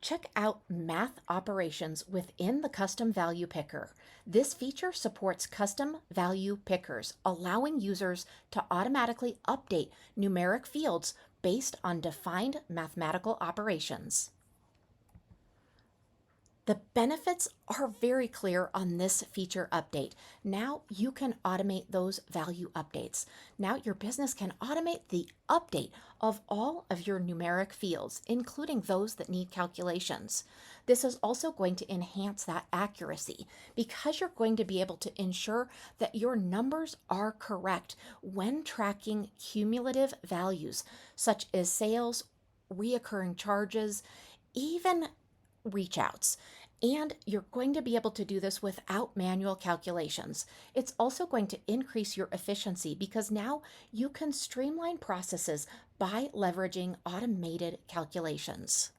Check out math operations within the custom value picker. This feature supports custom value pickers, allowing users to automatically update numeric fields based on defined mathematical operations. The benefits are very clear on this feature update. Now you can automate those value updates. Now your business can automate the update of all of your numeric fields, including those that need calculations. This is also going to enhance that accuracy because you're going to be able to ensure that your numbers are correct when tracking cumulative values such as sales, reoccurring charges, even reach outs. And you're going to be able to do this without manual calculations. It's also going to increase your efficiency because now you can streamline processes by leveraging automated calculations.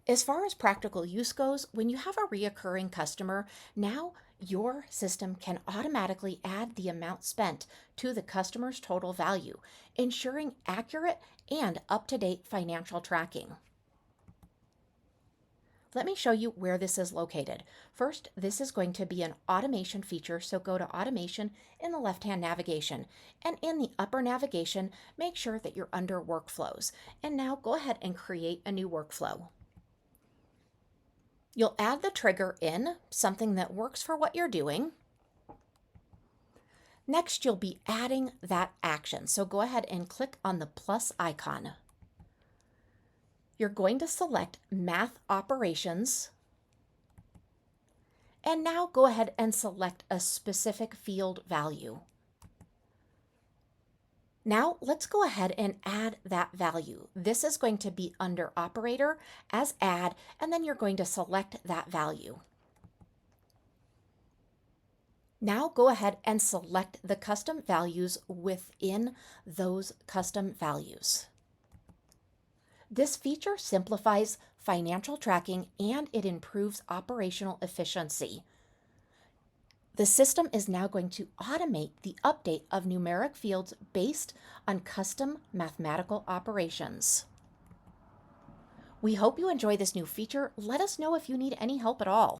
As far as practical use goes, when you have a reoccurring customer, now your system can automatically add the amount spent to the customer's total value, ensuring accurate and up-to-date financial tracking. Let me show you where this is located. First, this is going to be an automation feature, so go to automation in the left-hand navigation. And in the upper navigation, make sure that you're under workflows. And now go ahead and create a new workflow. You'll add the trigger in, something that works for what you're doing. Next, you'll be adding that action. So go ahead and click on the plus icon. You're going to select Math Operations, and now go ahead and select a specific field value. Now let's go ahead and add that value. This is going to be under Operator as Add, and then you're going to select that value. Now go ahead and select the custom values within those custom values. This feature simplifies financial tracking and it improves operational efficiency. The system is now going to automate the update of numeric fields based on custom mathematical operations. We hope you enjoy this new feature. Let us know if you need any help at all.